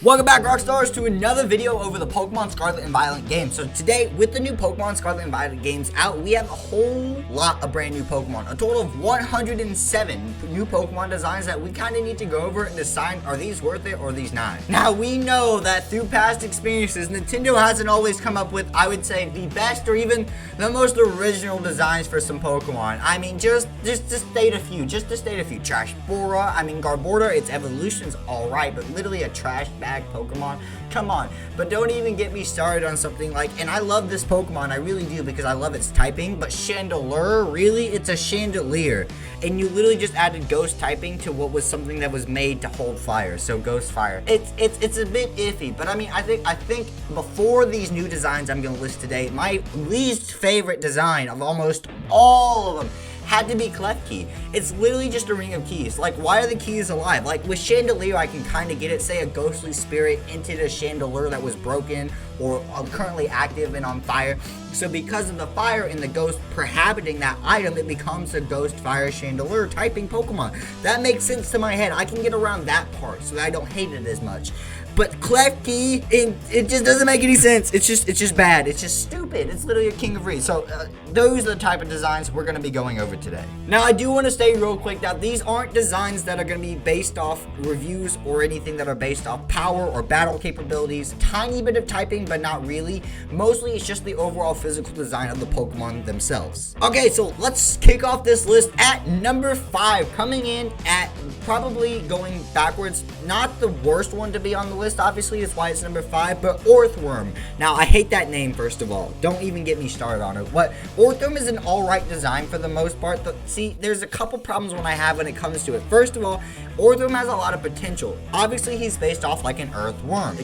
Welcome back, Rockstars, to another video over the Pokemon Scarlet and Violet game. So today, with the new Pokemon Scarlet and Violet games out, we have a whole lot of brand new Pokemon. A total of 107 new Pokemon designs that we kind of need to go over and decide, are these worth it or are these not? Now, we know that through past experiences, Nintendo hasn't always come up with, I would say, the best or even the most original designs for some Pokemon. I mean, just to state a few. Trash Bora, Garbodor, its evolution's alright, but literally a trash bag Pokemon. Come on. But don't even get me started on something like, and I love this Pokemon, I really do, because I love its typing, but Chandelure, really? It's a Chandelier. And you literally just added ghost typing to what was something that was made to hold fire, so Ghost Fire. It's a bit iffy, but I think before these new designs I'm gonna list today, my least favorite design of almost all of them had to be Klefki. It's literally just a ring of keys. Like, why are the keys alive? Like, with Chandelier, I can kind of get it. Say a ghostly spirit entered a Chandelure that was broken or currently active and on fire. So because of the fire and the ghost inhabiting that item, it becomes a Ghost Fire Chandelure typing Pokemon. That makes sense to my head. I can get around that part so that I don't hate it as much. But Klefki, it just doesn't make any sense. It's just bad. It's just stupid. It's literally a king of reeds. So those are the type of designs we're going to be going over today. Now, I do want to say real quick that these aren't designs that are going to be based off reviews or anything that are based off power or battle capabilities. Tiny bit of typing, but not really. Mostly, it's just the overall physical design of the Pokemon themselves. Okay, so let's kick off this list at number 5. Coming in at probably going backwards. Not the worst one to be on the list, obviously, that's why it's number 5, but Orthworm. Now, I hate that name, first of all. Don't even get me started on it. What Orthworm is an alright design for the most part. See, there's a couple problems when it comes to it. First of all, Orthworm has a lot of potential. Obviously, he's based off like an earthworm.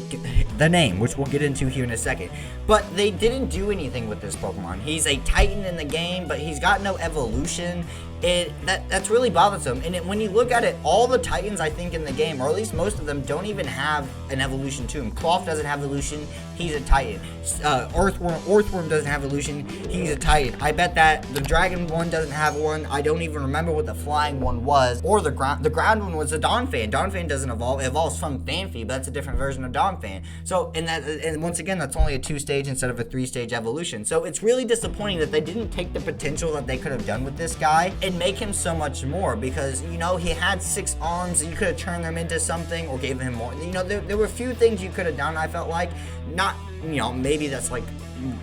The name, which we'll get into here in a second. But they didn't do anything with this Pokemon. He's a Titan in the game, but he's got no evolution. That's really bothersome. And when you look at it, all the Titans, I think, in the game, or at least most of them, don't even have an evolution to him. Cloth doesn't have evolution, he's a Titan. Orthworm doesn't have evolution, he's a Titan. I bet that the Dragon one doesn't have one. I don't even remember what the flying one was. Or the ground one was a Donphan. Donphan doesn't evolve. It evolves from Phanpy, but that's a different version of Donphan. So, and once again, that's only a 2-stage instead of a 3-stage evolution. So it's really disappointing that they didn't take the potential that they could have done with this guy and make him so much more, because, you know, he had 6 arms and you could have turned them into something or gave him more. You know, there were a few things you could have done, I felt like. Not, you know, maybe that's like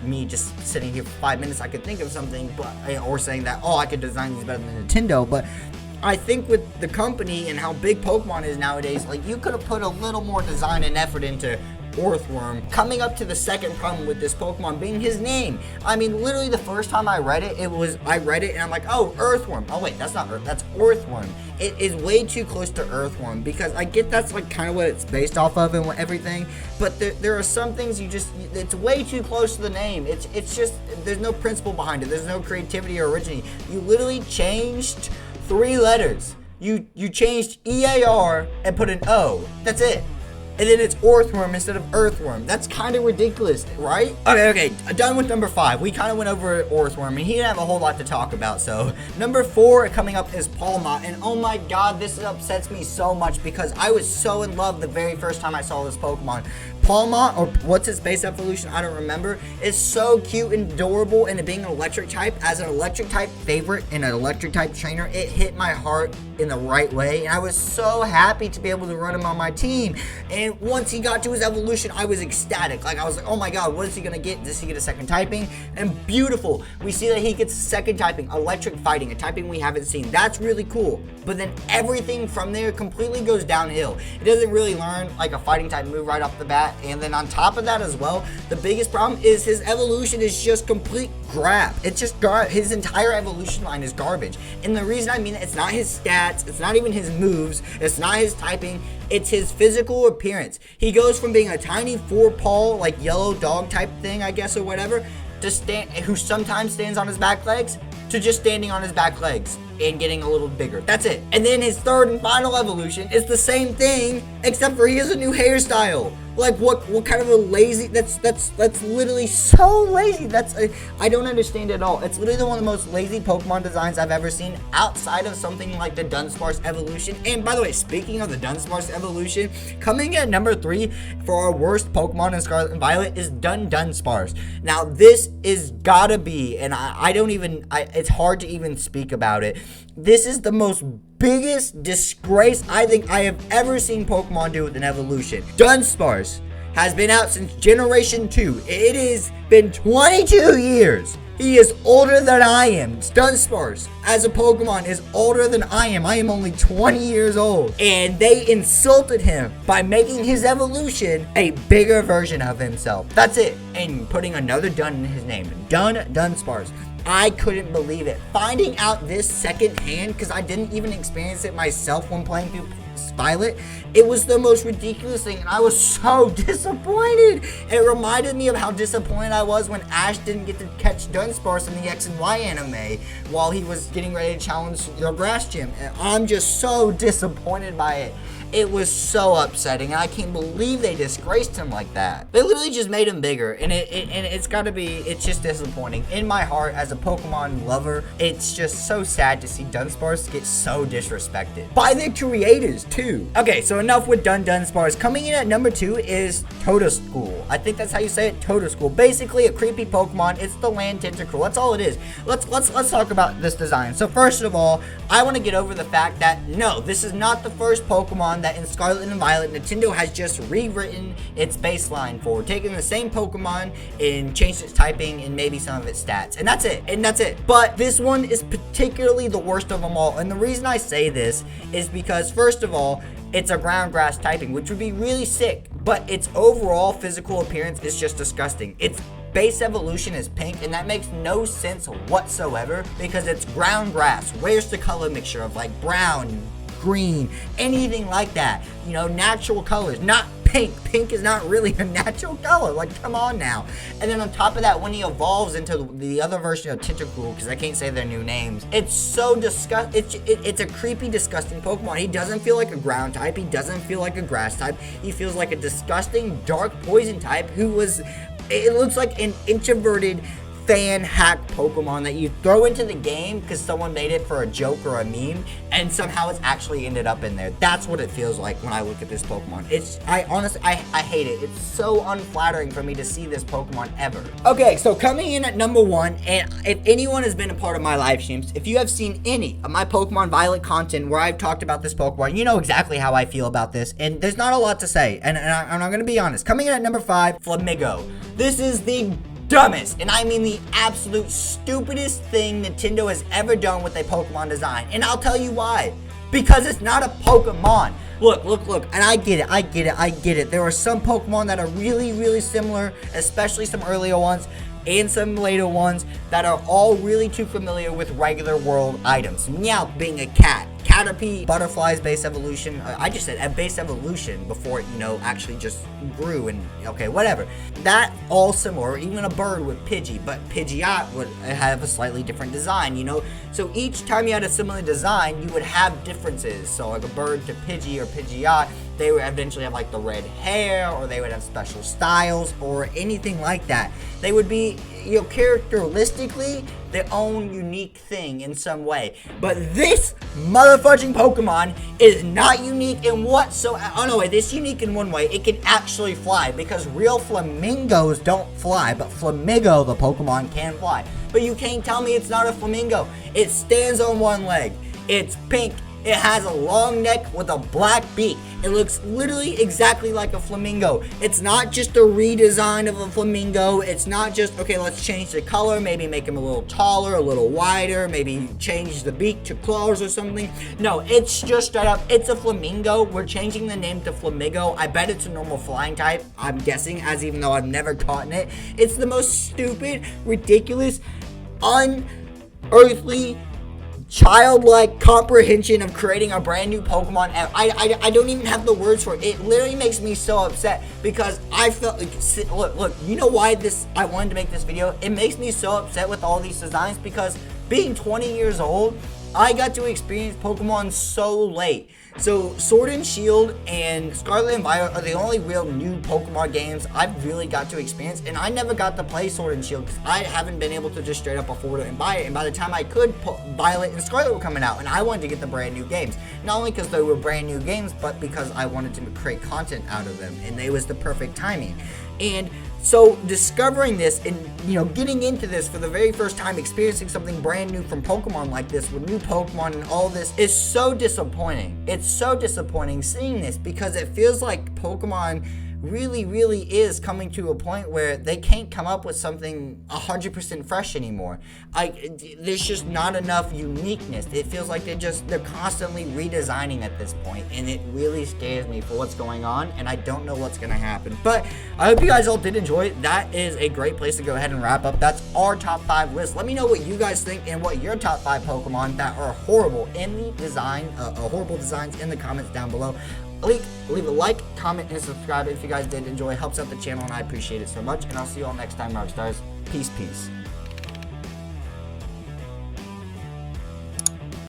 me just sitting here for 5 minutes, I could think of something, but, or saying that, oh, I could design these better than Nintendo, but I think with the company and how big Pokemon is nowadays, like, you could have put a little more design and effort into Orthworm. Coming up to the second problem with this Pokemon being his name. I mean, literally the first time I read it, I read it and I'm like, oh, Earthworm. Oh wait, that's not Earth, that's Orthworm. It is way too close to Earthworm, because I get that's like kind of what it's based off of and everything, but there are some things it's way too close to the name. It's just, there's no principle behind it. There's no creativity or originality. You literally changed 3 letters. You changed EAR and put an O. That's it. And then it's Orthworm instead of Earthworm. That's kind of ridiculous, right? Okay, done with number 5. We kind of went over Orthworm, and he didn't have a whole lot to talk about, so. Number 4 coming up is Palmot, and oh my god, this upsets me so much, because I was so in love the very first time I saw this Pokemon. Palmot, or what's its base evolution, I don't remember, is so cute and adorable, and it being an electric type, as an electric type favorite and an electric type trainer, it hit my heart in the right way, and I was so happy to be able to run him on my team. And once he got to his evolution, I was ecstatic. Like, I was like, oh my god, what is he gonna get? Does he get a second typing? And beautiful, we see that he gets second typing, electric fighting, a typing we haven't seen. That's really cool. But then everything from there completely goes downhill. It doesn't really learn like a fighting type move right off the bat. And then on top of that as well, the biggest problem is his evolution is just complete crap. It's just his entire evolution line is garbage. And the reason I mean it's not his stats, it's not even his moves, it's not his typing, it's his physical appearance. He goes from being a tiny 4-paw, like yellow dog type thing, I guess, or whatever, to who sometimes stands on his back legs, to just standing on his back legs and getting a little bigger. That's it. And then his third and final evolution is the same thing, Except for he has a new hairstyle. Like what kind of a lazy, that's literally so lazy. I don't understand it at all. It's literally one of the most lazy Pokemon designs I've ever seen outside of something like the Dunsparce evolution. And by the way, speaking of the Dunsparce evolution, coming at number 3 for our worst Pokemon in Scarlet and Violet is Dunsparce. Now this is gotta be, and it's hard to even speak about it. This is the most biggest disgrace I think I have ever seen Pokemon do with an evolution. Dunsparce has been out since Generation 2. It has been 22 years. He is older than I am. Dunsparce, as a Pokemon, is older than I am. I am only 20 years old. And they insulted him by making his evolution a bigger version of himself. That's it. And putting another Dun in his name. Dunsparce. I couldn't believe it. Finding out this secondhand, because I didn't even experience it myself when playing through Violet, it was the most ridiculous thing, and I was so disappointed. It reminded me of how disappointed I was when Ash didn't get to catch Dunsparce in the X and Y anime while he was getting ready to challenge your grass gym. And I'm just so disappointed by it. It was so upsetting, and I can't believe they disgraced him like that. They literally just made him bigger, and it's just disappointing. In my heart, as a Pokemon lover, it's just so sad to see Dunsparce get so disrespected. By the creators, too. Okay, so enough with Dunsparce. Coming in at number 2 is Totoschool. I think that's how you say it, Totoschool. Basically, a creepy Pokemon. It's the land tentacle. That's all it is. Let's talk about this design. So first of all, I want to get over the fact that, no, this is not the first Pokemon that in Scarlet and Violet Nintendo has just rewritten its baseline for, taking the same Pokemon and changed its typing and maybe some of its stats, and that's it. But this one is particularly the worst of them all, and the reason I say this is because, first of all, it's a ground grass typing, which would be really sick, but its overall physical appearance is just disgusting. Its base evolution is pink, and that makes no sense whatsoever because it's ground grass. Where's the color mixture of like brown, green, anything like that? You know, natural colors, not pink. Pink is not really a natural color. Like, come on now. And then on top of that, when he evolves into the other version of Tentacool, because I can't say their new names, it's so disgusting. It's a creepy, disgusting Pokemon. He doesn't feel like a ground type. He doesn't feel like a grass type. He feels like a disgusting, dark poison type who was, it looks like an introverted fan hack Pokemon that you throw into the game because someone made it for a joke or a meme, and somehow it's actually ended up in there. That's what it feels like when I look at this Pokemon. I honestly hate it. It's so unflattering for me to see this Pokemon ever. Okay, so coming in at number 1, and if anyone has been a part of my live streams, if you have seen any of my Pokemon Violet content where I've talked about this Pokemon, you know exactly how I feel about this, and there's not a lot to say, and I'm gonna be honest. Coming in at number 5, Flamigo. This is the dumbest, and I mean the absolute stupidest thing Nintendo has ever done with a Pokemon design. And I'll tell you why. Because it's not a Pokemon. Look, and I get it. There are some Pokemon that are really, really similar, especially some earlier ones and some later ones that are all really too familiar with regular world items. Meowth being a cat. Caterpie, Butterfly's base evolution. I just said a base evolution before it, actually just grew, and okay, whatever. That all similar, even a bird with Pidgey, but Pidgeot would have a slightly different design, So each time you had a similar design, you would have differences. So like a bird to Pidgey or Pidgeot, they would eventually have like the red hair, or they would have special styles, or anything like that. They would be, characteristically their own unique thing in some way. But this motherfucking Pokemon is not unique in whatsoever. Oh no, it is unique in one way. It can actually fly, because real flamingos don't fly, but Flamigo, the Pokemon, can fly. But you can't tell me it's not a flamingo. It stands on one leg. It's pink. It has a long neck with a black beak. It looks literally exactly like a flamingo. It's not just a redesign of a flamingo. It's not just, okay, let's change the color, maybe make him a little taller, a little wider, maybe change the beak to claws or something. No, it's just straight up, it's a flamingo. We're changing the name to Flamigo. I bet it's a normal flying type, I'm guessing, as even though I've never caught it. It's the most stupid, ridiculous, unearthly, childlike comprehension of creating a brand new Pokemon. I don't even have the words for it. It literally makes me so upset, because I felt like, look, you know why I wanted to make this video? It makes me so upset with all these designs, because being 20 years old, I got to experience Pokemon so late. So Sword and Shield and Scarlet and Violet are the only real new Pokemon games I've really got to experience, and I never got to play Sword and Shield because I haven't been able to just straight up afford it and buy it. And by the time I could, Violet and Scarlet were coming out, and I wanted to get the brand new games. Not only because they were brand new games, but because I wanted to create content out of them, and it was the perfect timing. And so discovering this and, you know, getting into this for the very first time, experiencing something brand new from Pokemon like this with new Pokemon and all this is so disappointing. It's so disappointing seeing this because it feels like Pokemon really is coming to a point where they can't come up with something 100% fresh anymore. There's just not enough uniqueness. It feels like they're constantly redesigning at this point, and it really scares me for what's going on, and I don't know what's gonna happen. But I hope you guys all did enjoy it. That is a great place to go ahead and wrap up. That's our top 5 list. Let me know what you guys think and what your top 5 Pokemon that are horrible in the design, horrible designs in the comments down below. Leave a like, comment, and subscribe if you guys did enjoy. It helps out the channel, and I appreciate it so much. And I'll see you all next time, Rockstars. Peace.